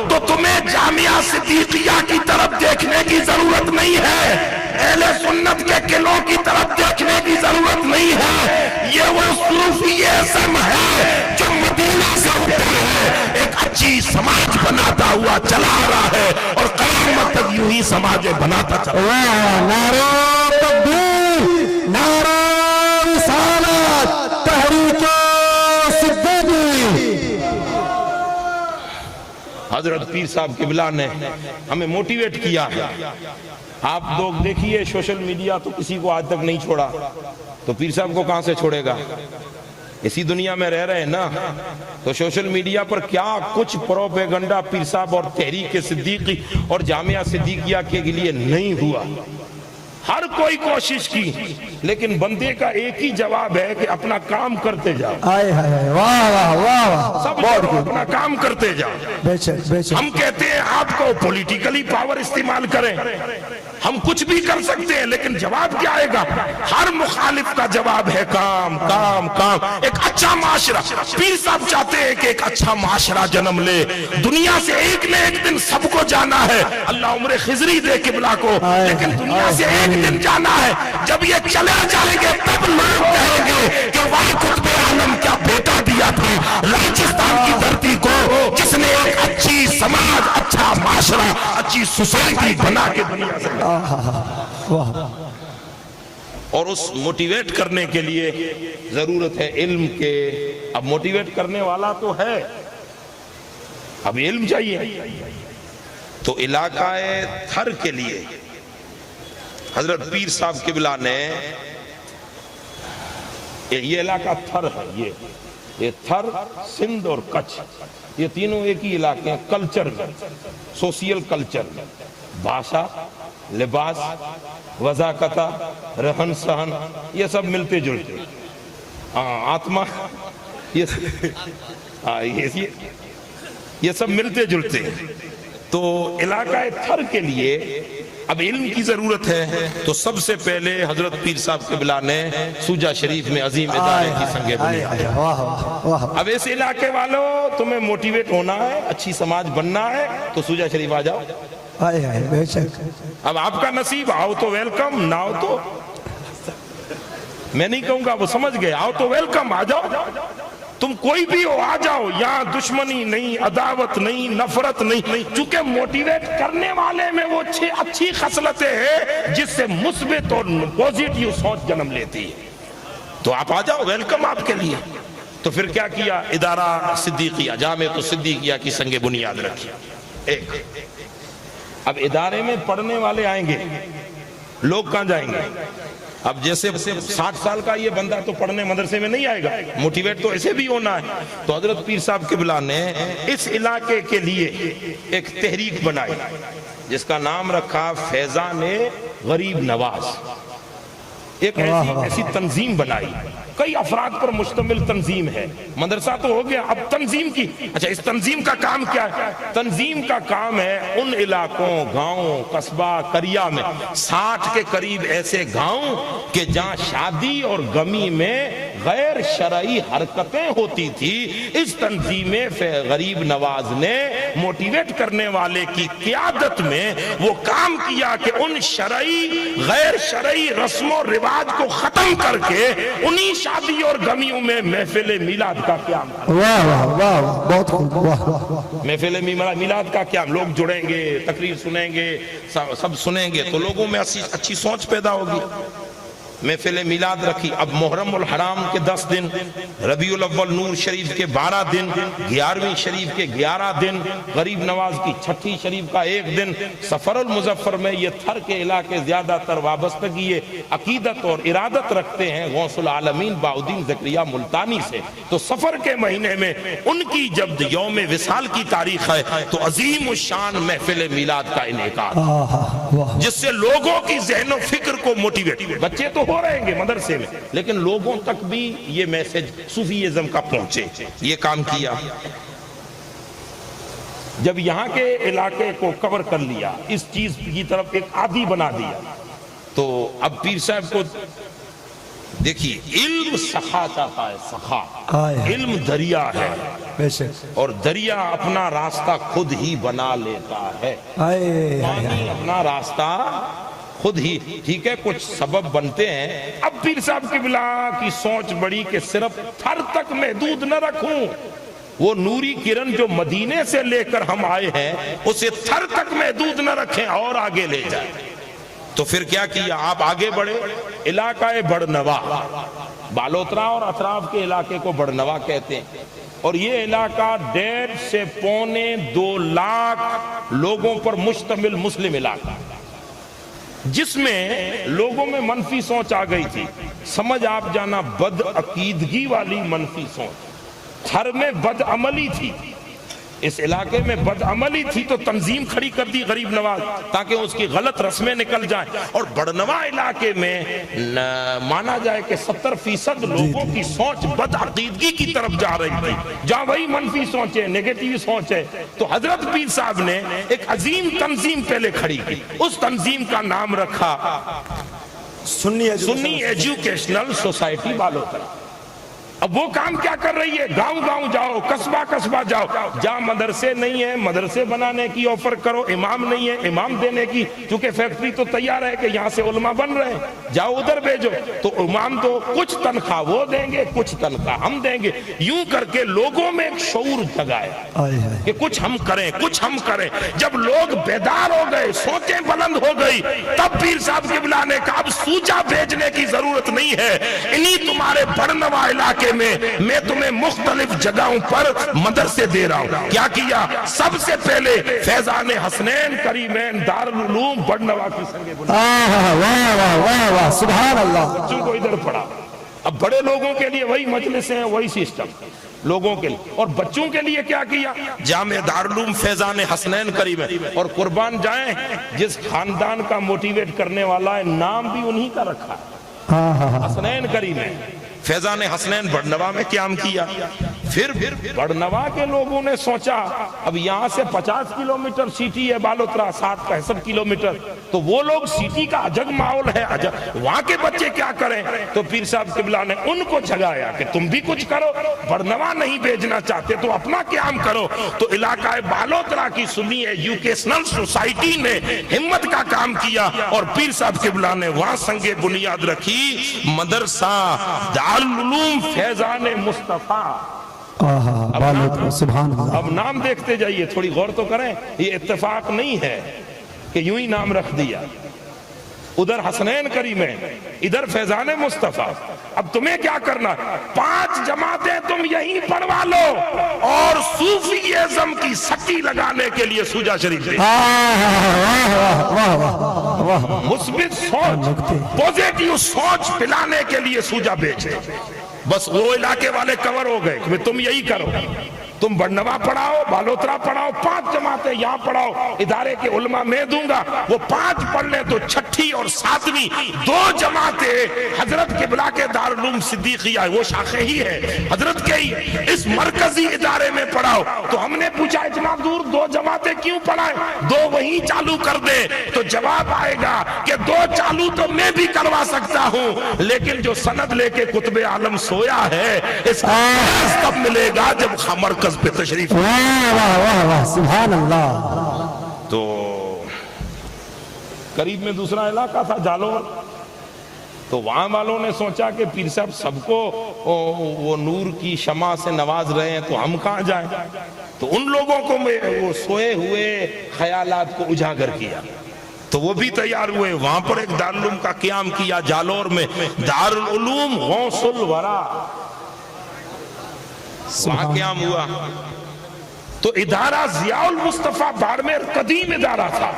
تو تمہیں جامعہ صدیقیہ کی طرف دیکھنے کی ضرورت نہیں ہے، اہل سنت کے قلعوں کی طرف دیکھنے کی ضرورت نہیں ہے۔ یہ وہ صوفیزم ہے جو مدینہ سے اٹھا ہے، ایک اچھی سماج بناتا ہوا چلا رہا ہے اور قیامت تک یوں ہی سماج بناتا چلا رہا ہے۔ نعرہ تکبیر، نعرہ رسالت، تحریک صدیقی۔ حضرت پیر صاحب قبلہ نے ہمیں موٹیویٹ کیا ہے۔ آپ لوگ دیکھیے سوشل میڈیا تو کسی کو آج تک نہیں چھوڑا، تو پیر صاحب کو کہاں سے چھوڑے گا؟ اسی دنیا میں رہ رہے ہیں نا، تو سوشل میڈیا پر کیا کچھ پروپیگنڈا پیر صاحب اور تحریک صدیقی اور جامعہ صدیقیہ کے لیے نہیں ہوا۔ ہر کوئی کوشش کی، لیکن بندے کا ایک ہی جواب ہے کہ اپنا کام کرتے جاؤ۔ آئے ہائے، واہ واہ واہ واہ، سب لوگ اپنا کام کرتے جاؤ۔ بے شک بے شک۔ ہم کہتے ہیں آپ کو پولیٹیکلی پاور استعمال کریں، ہم کچھ بھی کر سکتے ہیں، لیکن جواب کیا آئے گا؟ ہر مخالف کا جواب ہے کام کام کام۔ ایک اچھا معاشرہ، پیر صاحب چاہتے ہیں کہ ایک اچھا معاشرہ جنم لے، دنیا سے ایک نہ ایک دن سب کو جانا ہے۔ اللہ عمر خضری دے قبلہ کو، لیکن دنیا سے ایک دن جانا ہے۔ جب یہ چلے جائیں گے تب لوگ کہیں گے کہ واہ قطب عالم کیا بیٹا دیا تھا راجستھان کی دھرتی کو، جس نے ایک اچھی سماج، اچھا معاشرہ، اچھی سوسائٹی بنا کے دنیا سے واہ اور اس موٹیویٹ کرنے کے لیے ضرورت ہے علم کے. اب موٹیویٹ کرنے والا تو ہے، اب علم چاہیے. تو علاقہ تھر کے لیے حضرت پیر صاحب قبلہ نے، یہ علاقہ تھر ہے، یہ تھر، سندھ اور کچھ، یہ تینوں ایک ہی علاقے ہیں. کلچر میں، سوشیل کلچر میں، بھاشا، لباس، وضاقتہ، رہن سہن، یہ سب ملتے جلتے. آتما، یہ سب ملتے جلتے. تو علاقہ تھر کے لیے اب علم کی ضرورت ہے. تو سب سے پہلے حضرت پیر صاحب قبلہ نے سوجا شریف میں عظیم ادارے کی سنگیں بنی. اب اس علاقے والوں تمہیں موٹیویٹ ہونا ہے، اچھی سماج بننا ہے، تو سوجا شریف آ جاؤ. بے شک. اب آپ کا نصیب، آؤ تو ویلکم، نہ آؤ تو میں نہیں کہوں گا، وہ سمجھ گئے. آؤ تو ویلکم، آ جاؤ، تم کوئی بھی ہو آ جاؤ. یہاں دشمنی نہیں، عداوت نہیں، نفرت نہیں. چونکہ موٹیویٹ کرنے والے میں وہ اچھی خصلتیں ہیں جس سے مثبت اور پوزیٹیو سوچ جنم لیتی ہے. تو آپ آ جاؤ، ویلکم آپ کے لیے. تو پھر کیا کیا؟ ادارہ صدیقیہ، جامعۃ الصدیقیہ کی سنگ بنیاد رکھی. ایک اب ادارے میں پڑھنے والے آئیں گے، لوگ کہاں جائیں گے؟ اب جیسے 60 سال کا یہ بندہ تو پڑھنے مدرسے میں نہیں آئے گا، موٹیویٹ تو ایسے بھی ہونا ہے. تو حضرت پیر صاحب قبلہ نے اس علاقے کے لیے ایک تحریک بنائی جس کا نام رکھا فیضان غریب نواز. ایک ایسی تنظیم بنائی، کئی افراد پر مشتمل تنظیم ہے. مدرسہ تو ہو گیا، اب تنظیم کی. اچھا، اس تنظیم کا کام کیا ہے؟ تنظیم کا کام ہے ان علاقوں، گاؤں، قصبہ، قریہ میں 60 کے قریب ایسے گاؤں کہ جہاں شادی اور غمی میں غیر شرعی حرکتیں ہوتی تھی. اس تنظیم غریب نواز نے موٹیویٹ کرنے والے کی قیادت میں وہ کام کیا کہ ان شرعی غیر شرعی رسم و رواج کو ختم کر کے انہی شادی اور غمیوں میں محفل میلاد کا قیام. واہ واہ واہ، بہت خوب. واہ واہ. محفل میلاد کا قیام، لوگ جڑیں گے، تقریر سنیں گے، سب سنیں گے، تو لوگوں میں اچھی سوچ پیدا ہوگی. محفل میلاد رکھی. اب محرم الحرام کے 10 دن، ربیع الاول نور شریف کے 12 دن، 11ویں شریف کے 11 دن، غریب نواز کی 6 شریف کا 1 دن. سفر المظفر میں یہ تھر کے علاقے زیادہ تر وابستگی عقیدت اور ارادت رکھتے ہیں غوث العالمین بہاؤالدین زکریہ ملتانی سے. تو سفر کے مہینے میں ان کی جب یوم وصال کی تاریخ ہے تو عظیم الشان محفل میلاد کا انعقاد، جس سے لوگوں کی ذہن و فکر کو موٹیویٹ. بچے تو ہو رہے ہیں مدرسے میں، لیکن لوگوں تک بھی یہ میسج صوفیزم کا پہنچے. یہ کام کیا. جب یہاں کے علاقے کو کور کر لیا، اس چیز کی طرف ایک عادی بنا دیا، تو اب پیر صاحب کو دیکھیے، علم سخا چاہتا ہے. سخا، علم دریا ہے، اور دریا اپنا راستہ خود ہی بنا لیتا ہے. پانی اپنا راستہ خود ہی، ٹھیک ہے، کچھ سبب بنتے ہیں. اب پیر صاحب قبلہ کی سوچ بڑی کہ صرف تھر تک محدود نہ رکھوں، وہ نوری کرن جو مدینے سے لے کر ہم آئے ہیں اسے تھر تک محدود نہ رکھیں اور آگے لے جائیں. تو پھر کیا کیا؟ آپ آگے بڑھے. علاقہ بڑنوا، بالوترا اور اطراف کے علاقے کو بڑنوا کہتے ہیں، اور یہ علاقہ 1.5 سے 2.25 لاکھ لوگوں پر مشتمل مسلم علاقہ، جس میں لوگوں میں منفی سوچ آ گئی تھی. سمجھ آپ جانا، بد عقیدگی والی منفی سوچ. تھر میں بد عملی تھی، اس علاقے میں بد عملی تھی، تو تنظیم کھڑی کر دی غریب نواز تاکہ اس کی غلط رسمیں نکل جائیں. اور بڑنوا علاقے میں مانا جائے کہ 70% لوگوں کی سوچ بد عقیدگی کی طرف جا رہی تھی، جہاں وہی منفی سوچ ہے، نیگیٹیو سوچ ہے. تو حضرت پیر صاحب نے ایک عظیم تنظیم پہلے کھڑی کی. اس تنظیم کا نام رکھا سنی ایجوکیشنل سوسائٹی بالوترا. اب اب وہ کام کیا کر رہی ہے؟ گاؤں گاؤں جاؤ، قصبہ قصبہ جاؤ، جہاں مدرسے نہیں ہیں مدرسے بنانے کی آفر کرو، امام نہیں ہے امام دینے کی، چونکہ فیکٹری تو تیار ہے کہ یہاں سے علماء بن رہے ہیں، جاؤ ادھر بھیجو، تو امام تو کچھ تنخواہ وہ دیں گے کچھ تنخواہ ہم دیں گے، یوں کر کے لوگوں میں ایک شعور جگایا کہ کچھ ہم کریں کچھ ہم کریں۔ جب لوگ بیدار ہو گئے، سوچیں بلند ہو گئی، تب پیر صاحب قبلہ نے کہا اب سوچا بھیجنے کی ضرورت نہیں ہے، انہی تمہارے بڑھنوا علاقے میں تمہیں مختلف جگہوں پر مدرسے دے رہا ہوں۔ کیا کیا؟ سب سے پہلے فیضان حسنین کریمین دارالعلوم بڑھنوا کی سنگے بنا، واہ واہ واہ واہ سبحان اللہ۔ بچوں کو ادھر پڑھا۔ اب بڑے لوگوں کے لیے وہی مجلسیں ہیں، وہی سسٹم لوگوں کے لیے، اور بچوں کے لیے کیا کیا؟ جامع دارالعلوم فیضان حسنین کریمین، اور قربان جائیں جس خاندان کا موٹیویٹ کرنے والا ہے نام بھی انہی کا رکھا ہے، حسنین کریمین، فیضان حسنین بڑھنوا میں قیام کیا۔ پھر بڑھنوا کے لوگوں نے سوچا اب یہاں سے 50 کلومیٹر سٹی ہے بالوترا، 65 کلومیٹر، تو وہ لوگ سٹی کا عجب ماحول ہے، وہاں کے بچے کیا کریں؟ تو پیر صاحب قبلہ نے ان کو جگایا کہ تم بھی کچھ کرو، بڑھنوا نہیں بھیجنا چاہتے تو اپنا قیام کرو۔ تو علاقہ بالوترا کی سنی ایجوکیشنل سوسائٹی نے ہمت کا کام کیا، اور پیر صاحب قبلہ نے وہاں سنگ بنیاد رکھی مدرسہ دارالعلوم فیضان مصطفیٰ۔ سبحان اللہ۔ اب نام دیکھتے جائیے، تھوڑی غور تو کریں، یہ اتفاق نہیں ہے کہ یوں ہی نام رکھ دیا، ادھر حسنین کریمین ادھر فیضان مصطفیٰ۔ اب تمہیں کیا کرنا؟ 5 جماعتیں تم یہیں پڑھوا لو، اور صوفیزم کی سٹی لگانے کے لیے سوجا شریف دے، مثبت سوچ پوزیٹیو سوچ پلانے کے لیے سوجا بیچے۔ بس وہ علاقے والے کور ہو گئے کہ تم یہی کرو، تم بڑھنوا پڑھاؤ، بالوترا پڑھاؤ، 5 جماعتیں یہاں پڑھاؤ، ادارے کے علماء میں دوں گا، وہ 5 پڑھ لیں تو 6ٹھی اور 7ویں 2 جماعتیں حضرت قبلہ کے دارالعلوم صدیقیہ، وہ شاخیں ہی ہے حضرت کے ہی، اس مرکزی ادارے میں پڑھاؤ۔ تو ہم نے پوچھا اتنا دور 2 جماعتیں کیوں پڑھائیں؟ 2 وہیں چالو کر دیں، تو جواب آئے گا کہ 2 چالو تو میں بھی کروا سکتا ہوں، لیکن جو سند لے کے قطب عالم سویا ہے اس کا تب ملے گا جب مرکز پہ تشریف۔ واہ واہ واہ واہ سبحان اللہ۔ تو قریب میں دوسرا علاقہ تھا جالور، تو وہاں والوں نے سوچا کہ پیر صاحب سب کو وہ نور کی شمع سے نواز رہے ہیں تو ہم کہاں جائیں؟ تو ان لوگوں کو وہ سوئے ہوئے خیالات کو اجاگر کیا، تو وہ بھی تیار ہوئے، وہاں پر ایک دارالعلوم کا قیام کیا جالور میں، دارالعلوم غوث الورا، وہاں قیام ہوا۔ تو ادارہ ضیاء المصطفیٰ بارمیر قدیم ادارہ تھا،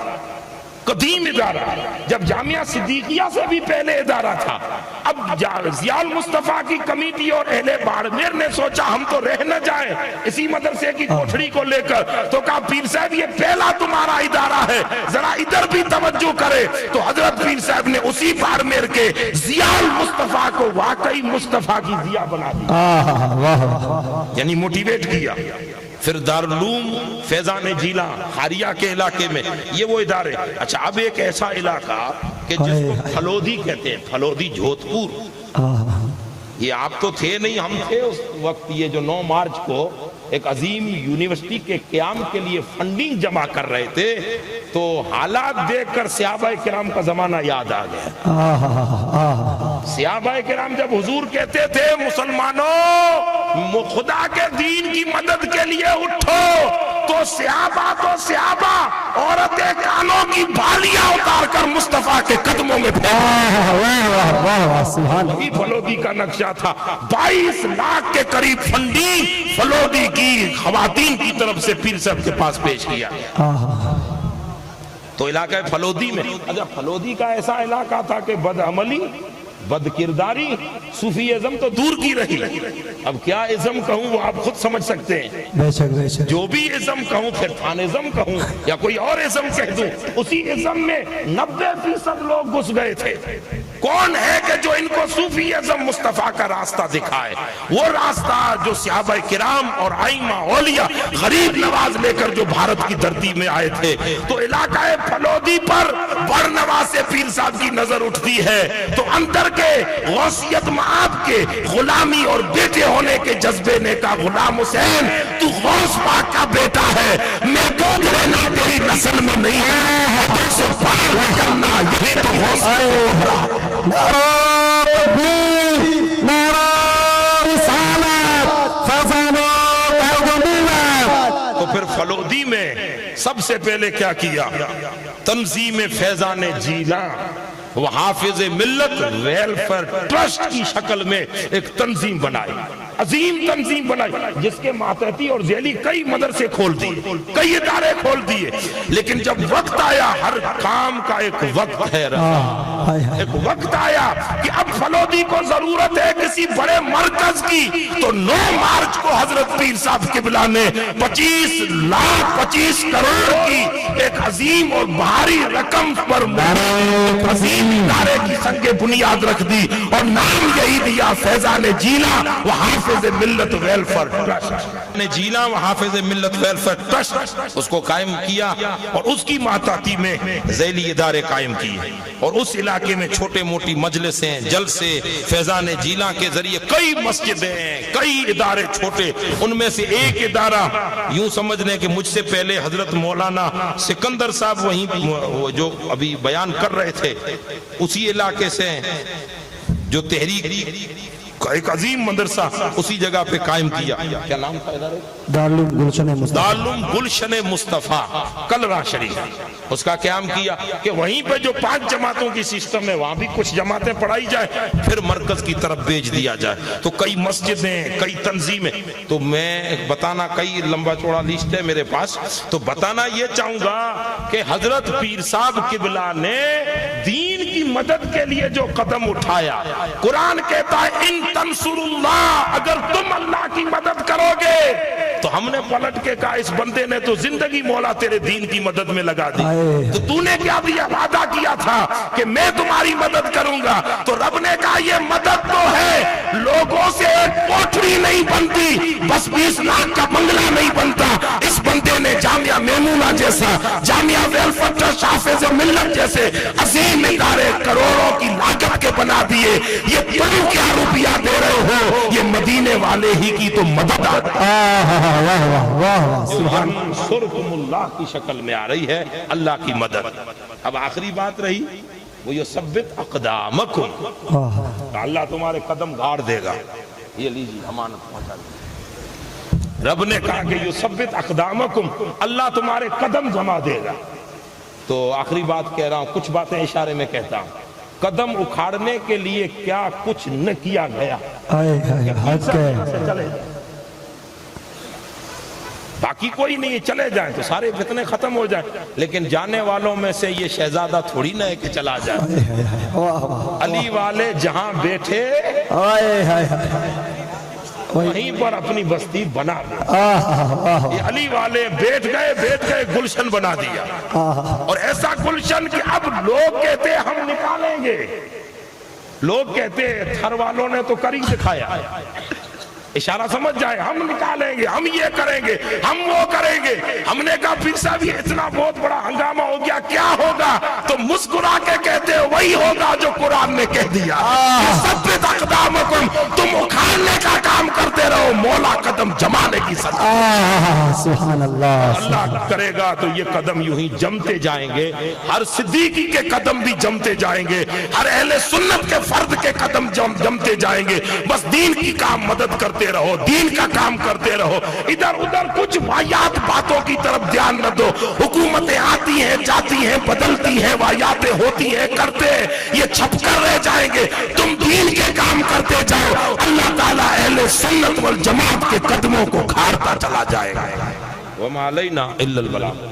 قدیم ادارہ، جب جامعہ صدیقیہ سے بھی پہلے ادارہ تھا۔ اب ضیاء المصطفیٰ کی کمیٹی اور اہل بارمیر نے سوچا ہم تو رہ نہ جائیں اسی مدرسے کی کوٹھڑی کو لے کر، تو کہا پیر صاحب یہ پہلا تمہارا ادارہ ہے، ذرا ادھر بھی توجہ کرے۔ تو حضرت پیر صاحب نے اسی بارمیر کے ضیاء المصطفیٰ کو واقعی مصطفیٰ کی ضیاء بنا دیا، یعنی موٹیویٹ کیا۔ پھر دارالعلوم فیضان جیلان خاریہ کے علاقے میں، یہ وہ ادارے۔ اچھا اب ایک ایسا علاقہ کہ جس کو پھلودی کہتے ہیں، پھلودی جھوتپور، یہ آپ تو تھے نہیں، ہم تھے اس وقت، یہ جو 9 مارچ کو ایک عظیم یونیورسٹی کے قیام کے لیے فنڈنگ جمع کر رہے تھے، تو حالات دیکھ کر صحابہ کرام کا زمانہ یاد آ گیا۔ صحابہ کرام جب حضور کہتے تھے مسلمانوں خدا کے دین کی مدد کے لیے اٹھو، تو صحابہ عورتیں کانوں کی بالیاں اتار کر مصطفیٰ کے قدموں میں پھیلی۔ فلودی کا نقشہ تھا، 22 لاکھ کے قریب فنڈنگ فلودی کی خواتین کی طرف سے پیر صاحب کے پاس پیش کیا۔ تو علاقہ فلودی میں، اچھا فلودی کا ایسا علاقہ تھا کہ بد عملی، بد کرداری، صوفیزم تو دور کی رہی۔ اب کیا ازم کہوں وہ آپ خود سمجھ سکتے ہیں، بے شک بے شک۔ جو بھی ازم کہوں، پھر فانزم کہوں یا کوئی اور ازم کہہ دوں، اسی ازم میں 90% لوگ گھس گئے تھے۔ کون ہے کہ جو ان کو صوفیزم مصطفیٰ کا راستہ دکھائے؟ وہ راستہ جو صحابہ کرام اور ائمہ اولیاء غریب نواز لے کر جو بھارت کی دھرتی میں آئے تھے۔ تو علاقہ پھلودی پر برنوا سے پیر صاحب کی نظر اٹھتی ہے تو اندر کے غوثیت مآب کے غلامی اور بیٹے ہونے کے جذبے نے کہا غلام حسین تو غوث پاک کا بیٹا ہے، میں دودھ لینا تیری نسل میں نہیں ہے، تو سے پار کرنا یہ تو غوث تو پھر فلودی میں سب سے پہلے کیا کیا؟ تنظیم فیضان جیلاں وہ حافظ ملت ویلفیئر ٹرسٹ کی شکل میں ایک تنظیم بنائی، عظیم تنظیم بنائی، جس کے ماتحتی اور ذیلی کئی مدرسے کھول دیے، کئی ادارے کھول دیے، لیکن جب وقت آیا ہر کام کا ایک وقت ہے، ایک وقت آیا کہ اب فلودی کو ضرورت ہے کسی بڑے مرکز کی، تو 9 مارچ کو حضرت پیر صاحب قبلہ نے 25 کروڑ کی ایک عظیم اور بھاری رقم پر عظیم ادارے کی سنگ بنیاد رکھ دی اور نام یہی دیا فیضان جیلاں و حافظ ملت ویلفیئر ٹرسٹ نے جیلاں و حافظ ملت ویلفیئر ٹرسٹ اس کو قائم کیا اور اس کی ماتحتی میں ذیلی ادارے قائم کیے اور اس علاقے میں چھوٹے موٹی مجلسیں جلسے فیضان جیلاں کے ذریعے کئی مسجدیں کئی ادارے چھوٹے، ان میں سے ایک ادارہ یوں سمجھ لیں کہ مجھ سے پہلے حضرت مولانا سکندر صاحب وہیں جو ابھی بیان کر رہے تھے اسی علاقے سے جو تحریک ایک عظیم مدرسہ اسی جگہ پہ قائم کیا، کیا نام تھا ادارے؟ دارالعلوم گلشن مصطفیٰ کلرا شریف، اس کا قیام کیا کہ وہیں پہ جو 5 جماعتوں کی سسٹم ہے وہاں بھی کچھ جماعتیں پڑھائی جائے پھر مرکز کی طرف بھیج دیا جائے، تو کئی مسجدیں کئی تنظیمیں، تو میں بتانا کئی لمبا چوڑا لسٹ ہے میرے پاس، تو بتانا یہ چاہوں گا کہ حضرت پیر صاحب قبلہ نے دین کی مدد کے لیے جو قدم اٹھایا، قرآن کہتا ہے ان تنصر اللہ، اگر تم اللہ کی مدد کرو گے، تو ہم نے پلٹ کے کہا اس بندے نے تو زندگی مولا تیرے دین کی مدد میں لگا دی، تو تو نے کیا دیا؟ وعدہ کیا تھا کہ میں تمہاری مدد کروں گا، تو رب نے کہا یہ مدد تو ہے، لوگوں سے ایک کوٹھری نہیں بنتی، بس 20 لاکھ کا بنگلہ نہیں بنتا، اس بندے نے جامعہ میمونہ جیسا جامعہ ویلفیئر ٹرسٹ حافظ ملت جیسے عظیم ادارے کروڑوں کی لاگت کے بنا دیے، یہ تم کیا روپیہ دے رہے ہو؟ یہ مدینے والے ہی کی تو مدد سرکم اللہ کی شکل میں آ رہی ہے، اللہ کی مدد۔ اب آخری بات رہی وہ یثبت اقدامکم، اللہ تمہارے قدم گاڑ دے گا، یہ لیجیے امانت پہنچا دیں۔ رب نے کہا کہ یثبت اقدامکم، اللہ تمہارے قدم جما دے گا۔ تو آخری بات کہہ رہا ہوں، کچھ باتیں اشارے میں کہتا ہوں، قدم اکھاڑنے کے لیے کیا کچھ نہ کیا گیا، باقی کوئی نہیں، چلے جائیں تو سارے فتنے ختم ہو جائیں، لیکن جانے والوں میں سے یہ شہزادہ تھوڑی نہ ہے کہ چلا جائے، علی والے جہاں بیٹھے وہیں پر اپنی بستی بنا دی، یہ علی والے بیٹھ گئے گلشن بنا دیا، اور ایسا گلشن کہ اب لوگ کہتے ہم نکالیں گے، لوگ کہتے تھر والوں نے تو کر ہی دکھایا، اشارہ سمجھ جائے، ہم نکالیں گے، ہم یہ کریں گے، ہم وہ کریں گے۔ ہم نے کہا پیر صاحب یہ اتنا بہت بڑا ہنگامہ ہو گیا، کیا ہوگا؟ تو مسکرا کے کہتے وہی ہوگا جو قرآن نے کہہ دیا، ثبت اقدامکم، تم اکھاڑنے کا کام کرتے رہو، مولا قدم جمانے کی سزا۔ سبحان اللہ، اللہ کرے گا تو یہ قدم یوں ہی جمتے جائیں گے، ہر صدیقی کے قدم بھی جمتے جائیں گے، ہر اہل سنت کے فرد کے قدم جمتے جائیں گے، بس دین کی کام مدد کرتے رہو، دین کا کام کرتے رہو، ادھر ادھر کچھ واہیات باتوں کی طرف دھیان نہ دو، حکومتیں آتی ہیں جاتی ہیں بدلتی ہیں، واہیاتیں ہوتی ہیں کرتے ہیں، یہ چھپ کر رہ جائیں گے، تم دین کے کام کرتے جاؤ، اللہ تعالیٰ اہل سنت والجماعت کے قدموں کو کھارتا چلا جائے گا۔ وما علینا الا البلاغ۔